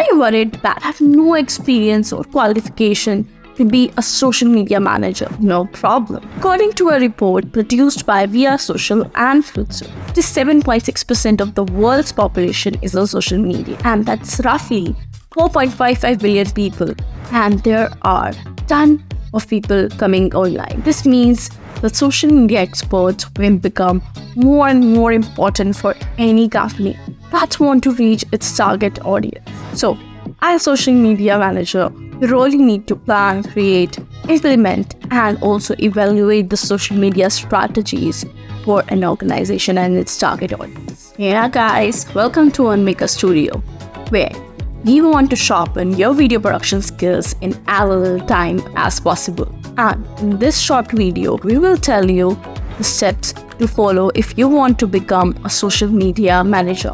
you worried that I have no experience or qualification to be a social media manager? No problem. According to a report produced by viii Social and Fruitser, 7.6% of the world's population is on social media, and that's roughly 4.55 billion people, and there are tons of people coming online. This means the social media experts will become more and more important for any company that want to reach its target audience. So, as a social media manager, you really need to plan, create, implement, and also evaluate the social media strategies for an organization and its target audience. Yeah guys, welcome to Unmaker Studio, where we want to sharpen your video production skills in as little time as possible. And in this short video, we will tell you the steps to follow if you want to become a social media manager.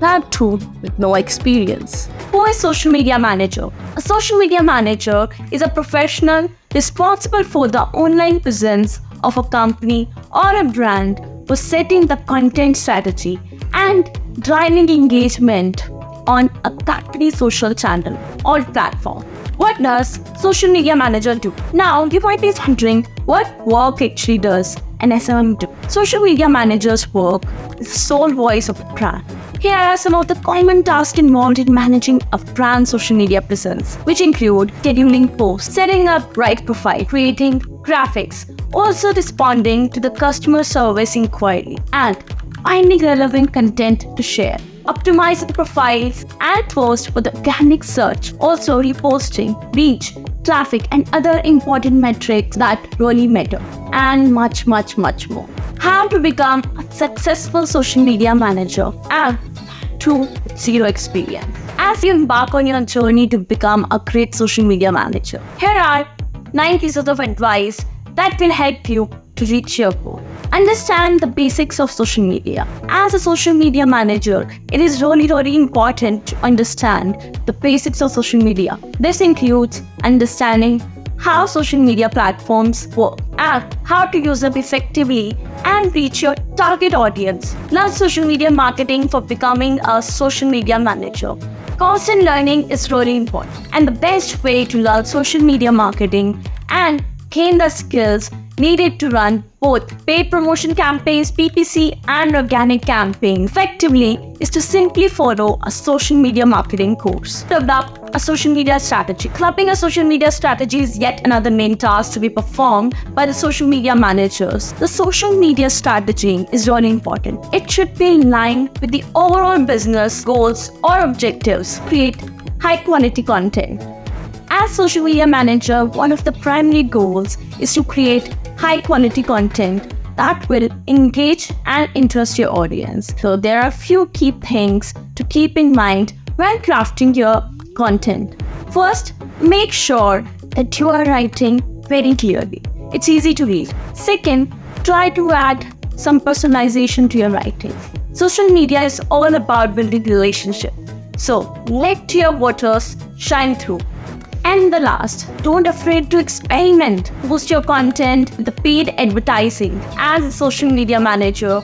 That too with no experience. Who is social media manager? A social media manager is a professional responsible for the online presence of a company or a brand for setting the content strategy and driving engagement on a company's social channel or platform. What does social media manager do? Now you might be wondering what work actually does an SMM do. Social media manager's work is the sole voice of a brand. Here are some of the common tasks involved in managing a brand's social media presence, which include scheduling posts, setting up right profile, creating graphics, also responding to the customer service inquiry, and finding relevant content to share. Optimize the profiles and post for the organic search, also reposting, reach, traffic, and other important metrics that really matter, and much more. How to become a successful social media manager and to zero experience. As you embark on your journey to become a great social media manager, here are 9 pieces of advice that will help you to reach your goal. Understand the basics of social media. As a social media manager, it is really important to understand the basics of social media. This includes understanding how social media platforms work and how to use them effectively and reach your target audience. Learn social media marketing for becoming a social media manager. Constant learning is really important, and the best way to learn social media marketing and gain the skills needed to run both paid promotion campaigns, PPC, and organic campaigns effectively is to simply follow a social media marketing course. Develop a social media strategy. Developing a social media strategy is yet another main task to be performed by the social media managers. The social media strategy is really important. It should be in line with the overall business goals or objectives. Create high quality content. As social media manager, one of the primary goals is to create high quality content that will engage and interest your audience. So there are a few key things to keep in mind when crafting your content. First, make sure that you are writing very clearly. It's easy to read. Second, try to add some personalization to your writing. Social media is all about building relationships. So let your voters shine through. And the last, don't afraid to experiment. Boost your content with the paid advertising. As a social media manager,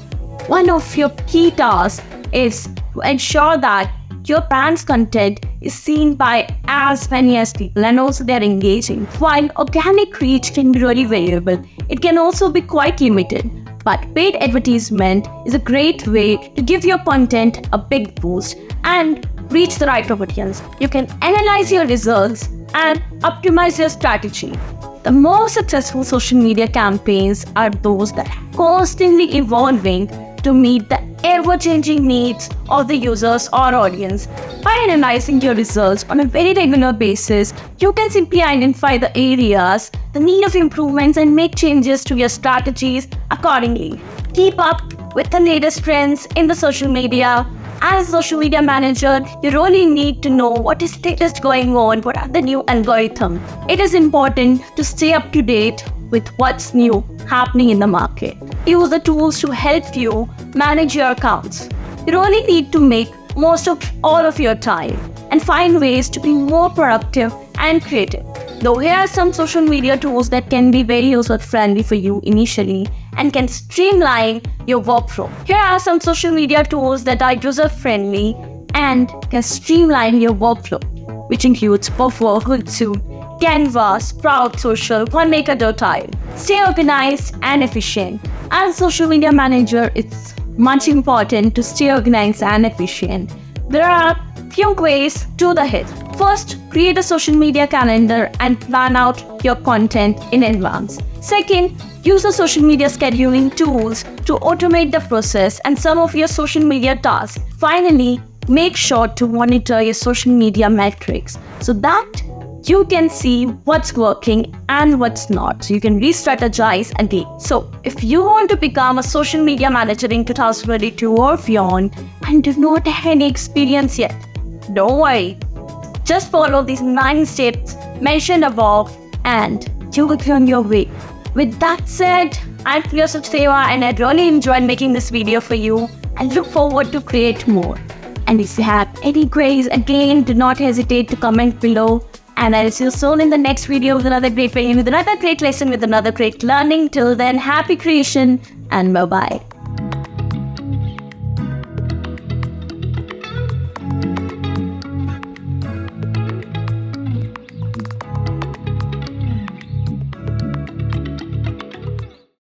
one of your key tasks is to ensure that your brand's content is seen by as many as people and also they're engaging. While organic reach can be really variable, it can also be quite limited. But paid advertisement is a great way to give your content a big boost and reach the right audience. You can analyze your results and optimize your strategy. The most successful social media campaigns are those that are constantly evolving to meet the ever-changing needs of the users or audience. By analyzing your results on a very regular basis, you can simply identify the areas, the need of improvements, and make changes to your strategies accordingly. Keep up with the latest trends in the social media. As a social media manager, you really need to know what is latest going on, what are the new algorithms. It is important to stay up to date with what's new happening in the market. Use the tools to help you manage your accounts. You really need to make most of all of your time and find ways to be more productive and creative. Though here are some social media tools that can be very user-friendly for you initially and can streamline your workflow. Here are some social media tools that are user-friendly and can streamline your workflow, which includes Buffer, Hootsuite, Canva, Sprout Social, OneMaker.io. Stay organized and efficient. As a social media manager, it's much important to stay organized and efficient. There are few ways to the hit. First, create a social media calendar and plan out your content in advance. Second, use the social media scheduling tools to automate the process and some of your social media tasks. Finally, make sure to monitor your social media metrics so that you can see what's working and what's not. So you can re-strategize again. So if you want to become a social media manager in 2022 or beyond and do not have any experience yet, don't worry. Just follow these 9 steps mentioned above and you will be on your way. With that said, I'm Priya Sachdeva and I really enjoyed making this video for you and look forward to create more. And if you have any queries, again, do not hesitate to comment below. And I'll see you soon in the next video with another great video, with another great lesson, with another great learning. Till then, happy creation and bye-bye.